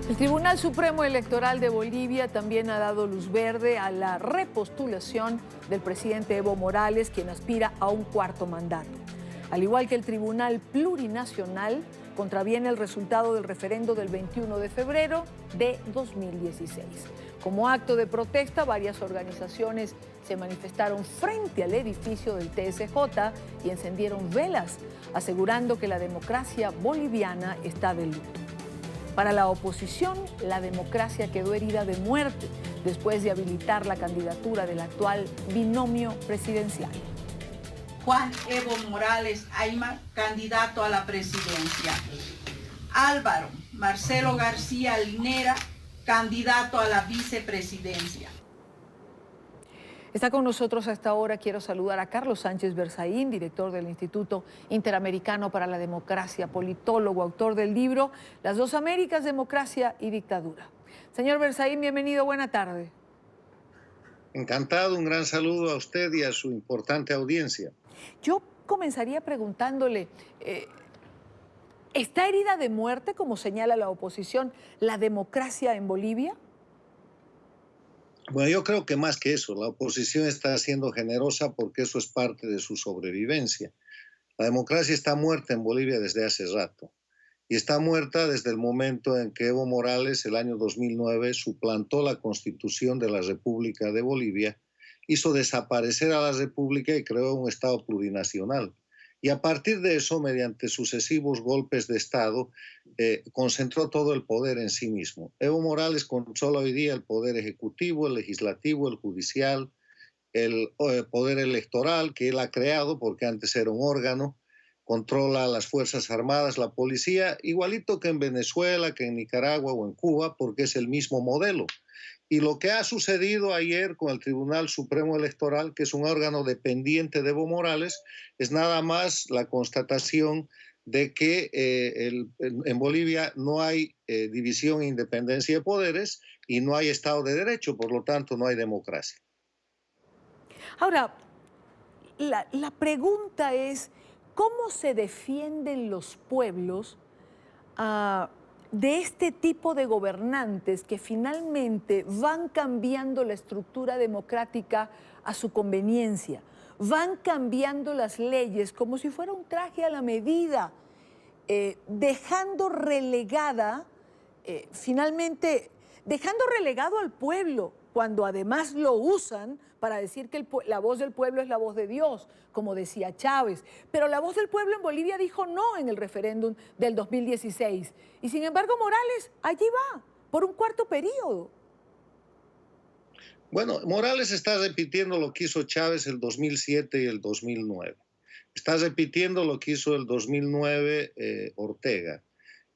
El Tribunal Supremo Electoral de Bolivia también ha dado luz verde a la repostulación del presidente Evo Morales, quien aspira a un cuarto mandato. Al igual que el Tribunal Plurinacional, contraviene el resultado del referendo del 21 de febrero de 2016. Como acto de protesta, varias organizaciones se manifestaron frente al edificio del TSJ y encendieron velas, asegurando que la democracia boliviana está de luto. Para la oposición, la democracia quedó herida de muerte después de habilitar la candidatura del actual binomio presidencial. Juan Evo Morales Aymar, candidato a la presidencia. Álvaro Marcelo García Linera, candidato a la vicepresidencia. Está con nosotros a esta hora. Quiero saludar a Carlos Sánchez Berzaín, director del Instituto Interamericano para la Democracia, politólogo, autor del libro Las dos Américas, Democracia y Dictadura. Señor Berzaín, bienvenido, buena tarde. Encantado, un gran saludo a usted y a su importante audiencia. Yo comenzaría preguntándole, ¿está herida de muerte, como señala la oposición, la democracia en Bolivia? Bueno, yo creo que más que eso, la oposición está siendo generosa porque eso es parte de su sobrevivencia. La democracia está muerta en Bolivia desde hace rato y está muerta desde el momento en que Evo Morales, el año 2009, suplantó la Constitución de la República de Bolivia, hizo desaparecer a la República y creó un Estado plurinacional. Y a partir de eso, mediante sucesivos golpes de Estado, concentró todo el poder en sí mismo. Evo Morales controla hoy día el poder ejecutivo, el legislativo, el judicial, el poder electoral que él ha creado, porque antes era un órgano, controla las Fuerzas Armadas, la policía, igualito que en Venezuela, que en Nicaragua o en Cuba, porque es el mismo modelo. Y lo que ha sucedido ayer con el Tribunal Supremo Electoral, que es un órgano dependiente de Evo Morales, es nada más la constatación de que en Bolivia no hay división e independencia de poderes y no hay Estado de Derecho, por lo tanto no hay democracia. Ahora, la pregunta es, ¿cómo se defienden los pueblos de este tipo de gobernantes que finalmente van cambiando la estructura democrática a su conveniencia, van cambiando las leyes como si fuera un traje a la medida, dejando relegado al pueblo, cuando además lo usan para decir que la voz del pueblo es la voz de Dios, como decía Chávez. Pero la voz del pueblo en Bolivia dijo no en el referéndum del 2016. Y sin embargo Morales allí va, por un cuarto periodo. Bueno, Morales está repitiendo lo que hizo Chávez el 2007 y el 2009. Está repitiendo lo que hizo el 2009 Ortega.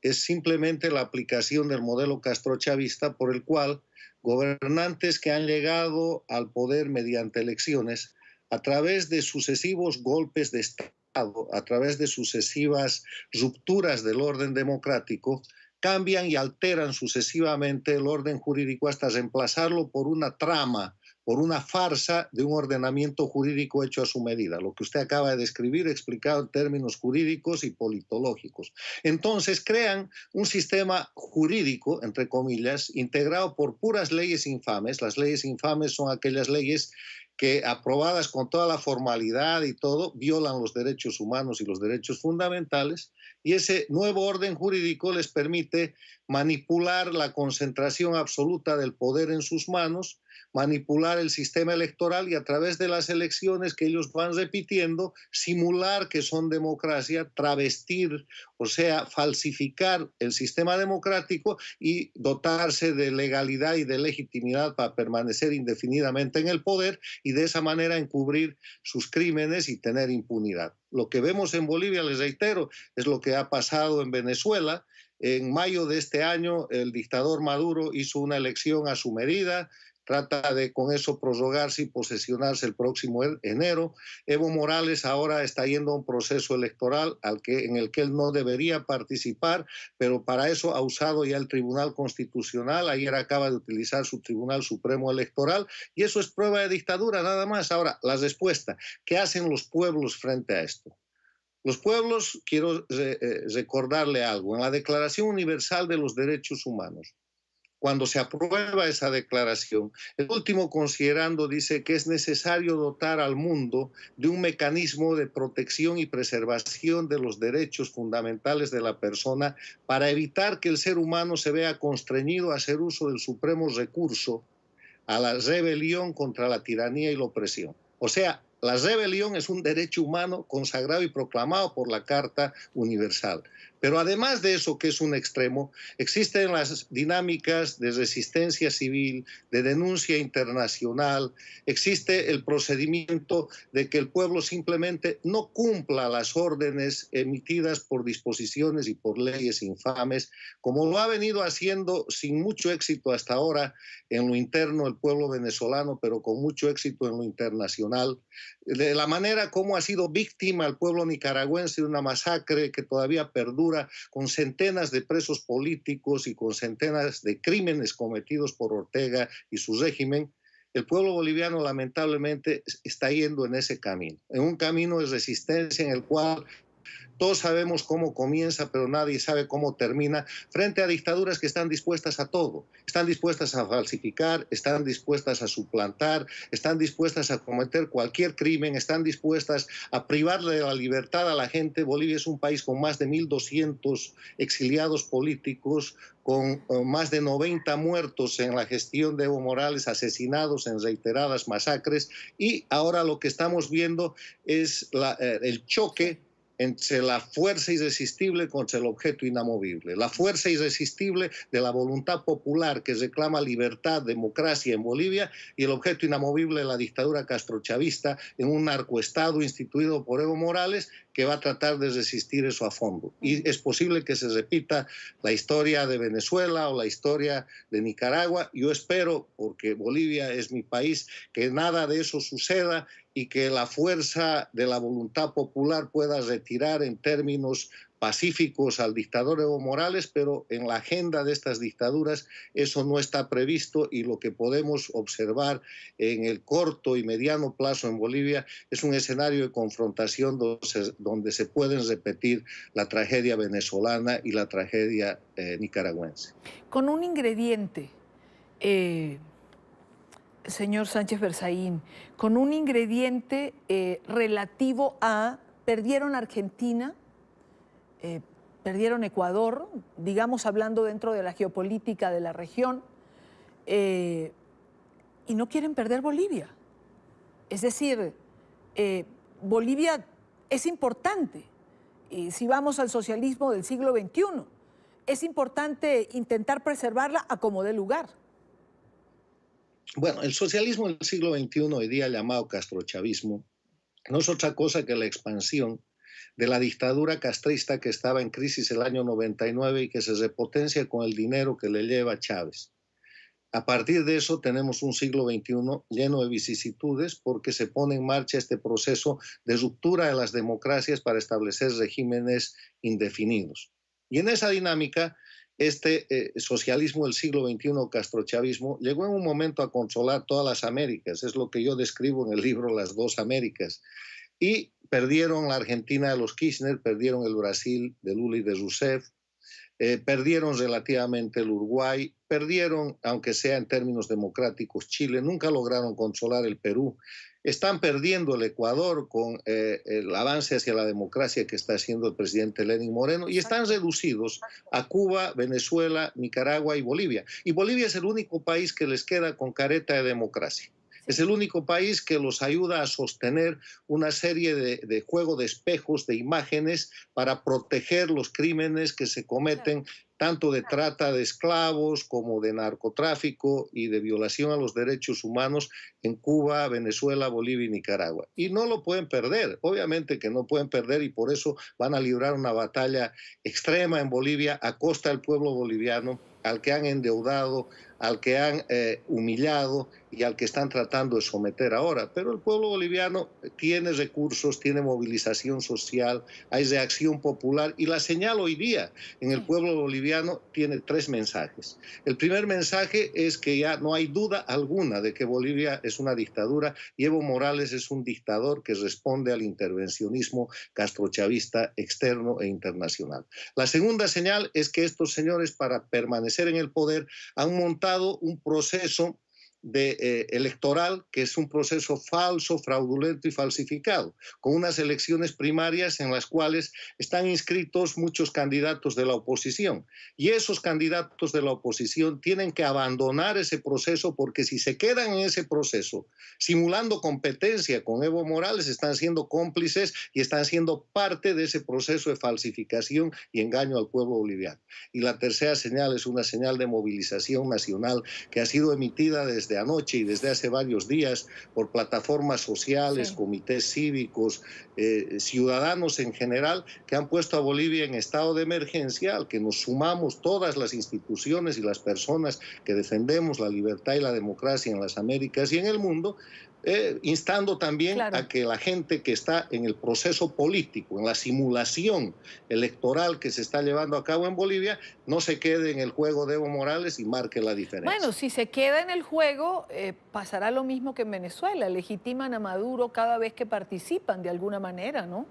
Es simplemente la aplicación del modelo castrochavista por el cual gobernantes que han llegado al poder mediante elecciones, a través de sucesivos golpes de Estado, a través de sucesivas rupturas del orden democrático, cambian y alteran sucesivamente el orden jurídico hasta reemplazarlo por una trama, por una farsa de un ordenamiento jurídico hecho a su medida, lo que usted acaba de describir, explicado en términos jurídicos y politológicos. Entonces crean un sistema jurídico, entre comillas, integrado por puras leyes infames. Las leyes infames son aquellas leyes que, aprobadas con toda la formalidad y todo, violan los derechos humanos y los derechos fundamentales, y ese nuevo orden jurídico les permite manipular la concentración absoluta del poder en sus manos, manipular el sistema electoral y a través de las elecciones que ellos van repitiendo, simular que son democracia, travestir, o sea, falsificar el sistema democrático y dotarse de legalidad y de legitimidad para permanecer indefinidamente en el poder y de esa manera encubrir sus crímenes y tener impunidad. Lo que vemos en Bolivia, les reitero, es lo que ha pasado en Venezuela. En mayo de este año, el dictador Maduro hizo una elección a su medida, trata de con eso prorrogarse y posesionarse el próximo enero. Evo Morales ahora está yendo a un proceso electoral en el que él no debería participar, pero para eso ha usado ya el Tribunal Constitucional. Ayer acaba de utilizar su Tribunal Supremo Electoral y eso es prueba de dictadura nada más. Ahora, la respuesta, ¿qué hacen los pueblos frente a esto? Los pueblos, quiero recordarle algo, en la Declaración Universal de los Derechos Humanos, cuando se aprueba esa declaración, el último considerando dice que es necesario dotar al mundo de un mecanismo de protección y preservación de los derechos fundamentales de la persona para evitar que el ser humano se vea constreñido a hacer uso del supremo recurso a la rebelión contra la tiranía y la opresión. O sea, la rebelión es un derecho humano consagrado y proclamado por la Carta Universal. Pero además de eso, que es un extremo, existen las dinámicas de resistencia civil, de denuncia internacional, existe el procedimiento de que el pueblo simplemente no cumpla las órdenes emitidas por disposiciones y por leyes infames, como lo ha venido haciendo sin mucho éxito hasta ahora en lo interno el pueblo venezolano, pero con mucho éxito en lo internacional, de la manera como ha sido víctima el pueblo nicaragüense de una masacre que todavía perdura, con centenas de presos políticos y con centenas de crímenes cometidos por Ortega y su régimen. El pueblo boliviano lamentablemente está yendo en ese camino, en un camino de resistencia en el cual todos sabemos cómo comienza, pero nadie sabe cómo termina, frente a dictaduras que están dispuestas a todo. Están dispuestas a falsificar, están dispuestas a suplantar, están dispuestas a cometer cualquier crimen, están dispuestas a privarle de la libertad a la gente. Bolivia es un país con más de 1.200 exiliados políticos, con más de 90 muertos en la gestión de Evo Morales, asesinados en reiteradas masacres, y ahora lo que estamos viendo es el choque entre la fuerza irresistible contra el objeto inamovible. La fuerza irresistible de la voluntad popular que reclama libertad, democracia en Bolivia, y el objeto inamovible de la dictadura castrochavista en un narcoestado instituido por Evo Morales, que va a tratar de resistir eso a fondo. Y es posible que se repita la historia de Venezuela o la historia de Nicaragua. Yo espero, porque Bolivia es mi país, que nada de eso suceda y que la fuerza de la voluntad popular pueda retirar en términos pacíficos al dictador Evo Morales, pero en la agenda de estas dictaduras eso no está previsto, y lo que podemos observar en el corto y mediano plazo en Bolivia es un escenario de confrontación donde se pueden repetir la tragedia venezolana y la tragedia nicaragüense. Con un ingrediente, señor Sánchez Berzaín, con un ingrediente relativo a perdieron Argentina, perdieron Ecuador, digamos hablando dentro de la geopolítica de la región, y no quieren perder Bolivia. Es decir, Bolivia es importante. Y si vamos al socialismo del siglo XXI, es importante intentar preservarla a como dé lugar. Bueno, el socialismo del siglo XXI, hoy día llamado castrochavismo, no es otra cosa que la expansión de la dictadura castrista que estaba en crisis el año 99 y que se repotencia con el dinero que le lleva Chávez. A partir de eso tenemos un siglo XXI lleno de vicisitudes, porque se pone en marcha este proceso de ruptura de las democracias para establecer regímenes indefinidos. Y en esa dinámica, este socialismo del siglo XXI, castrochavismo, llegó en un momento a controlar todas las Américas. Es lo que yo describo en el libro Las Dos Américas. Y perdieron la Argentina de los Kirchner, perdieron el Brasil de Lula y de Rousseff, perdieron relativamente el Uruguay, perdieron, aunque sea en términos democráticos, Chile, nunca lograron controlar el Perú. Están perdiendo el Ecuador con el avance hacia la democracia que está haciendo el presidente Lenín Moreno, y están reducidos a Cuba, Venezuela, Nicaragua y Bolivia. Y Bolivia es el único país que les queda con careta de democracia. Es el único país que los ayuda a sostener una serie de juego de espejos, de imágenes, para proteger los crímenes que se cometen, tanto de trata de esclavos como de narcotráfico y de violación a los derechos humanos en Cuba, Venezuela, Bolivia y Nicaragua. Y no lo pueden perder, obviamente que no pueden perder, y por eso van a librar una batalla extrema en Bolivia a costa del pueblo boliviano, al que han endeudado, al que han humillado y al que están tratando de someter ahora. Pero el pueblo boliviano tiene recursos, tiene movilización social, hay reacción popular, y la señal hoy día en el pueblo boliviano tiene 3 mensajes. El primer mensaje es que ya no hay duda alguna de que Bolivia es una dictadura y Evo Morales es un dictador que responde al intervencionismo castrochavista externo e internacional. La segunda señal es que estos señores, para permanecer en el poder, han montado un proceso electoral que es un proceso falso, fraudulento y falsificado, con unas elecciones primarias en las cuales están inscritos muchos candidatos de la oposición. Y esos candidatos de la oposición tienen que abandonar ese proceso, porque si se quedan en ese proceso, simulando competencia con Evo Morales, están siendo cómplices y están siendo parte de ese proceso de falsificación y engaño al pueblo boliviano. Y la tercera señal es una señal de movilización nacional que ha sido emitida desde anoche y desde hace varios días por plataformas sociales, comités cívicos, ciudadanos en general, que han puesto a Bolivia en estado de emergencia, al que nos sumamos todas las instituciones y las personas que defendemos la libertad y la democracia en las Américas y en el mundo, instando también a que la gente que está en el proceso político, en la simulación electoral que se está llevando a cabo en Bolivia, no se quede en el juego de Evo Morales y marque la diferencia. Bueno, si se queda en el juego, pasará lo mismo que en Venezuela. Legitiman a Maduro cada vez que participan de alguna manera, ¿no?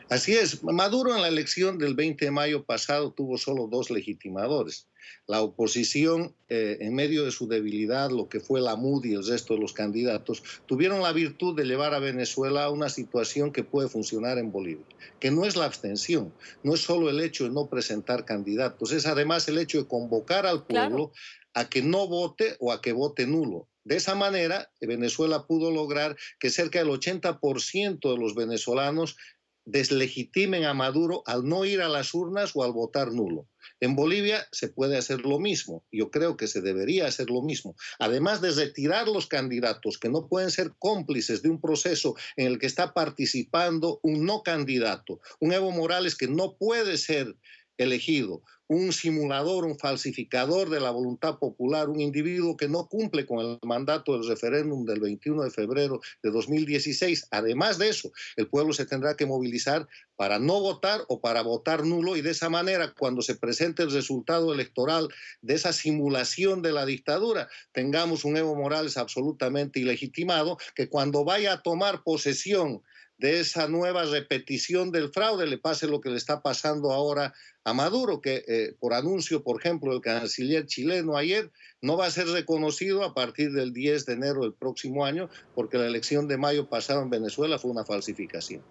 Así es. Maduro en la elección del 20 de mayo pasado tuvo solo 2 legitimadores. La oposición, en medio de su debilidad, lo que fue la MUD y el resto de los candidatos, tuvieron la virtud de llevar a Venezuela a una situación que puede funcionar en Bolivia, que no es la abstención, no es solo el hecho de no presentar candidatos, es además el hecho de convocar al pueblo a que no vote o a que vote nulo. De esa manera, Venezuela pudo lograr que cerca del 80% de los venezolanos deslegitimen a Maduro al no ir a las urnas o al votar nulo. En Bolivia se puede hacer lo mismo. Yo creo que se debería hacer lo mismo. Además de retirar los candidatos que no pueden ser cómplices de un proceso en el que está participando un no candidato, un Evo Morales que no puede ser elegido, un simulador, un falsificador de la voluntad popular, un individuo que no cumple con el mandato del referéndum del 21 de febrero de 2016. Además de eso, el pueblo se tendrá que movilizar para no votar o para votar nulo, y de esa manera, cuando se presente el resultado electoral de esa simulación de la dictadura, tengamos un Evo Morales absolutamente ilegitimado, que cuando vaya a tomar posesión de esa nueva repetición del fraude le pase lo que le está pasando ahora a Maduro, que por anuncio, por ejemplo, del canciller chileno ayer, no va a ser reconocido a partir del 10 de enero del próximo año, porque la elección de mayo pasado en Venezuela fue una falsificación.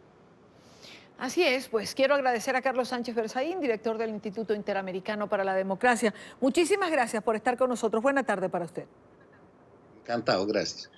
Así es, pues quiero agradecer a Carlos Sánchez Berzaín, director del Instituto Interamericano para la Democracia. Muchísimas gracias por estar con nosotros. Buena tarde para usted. Encantado, gracias.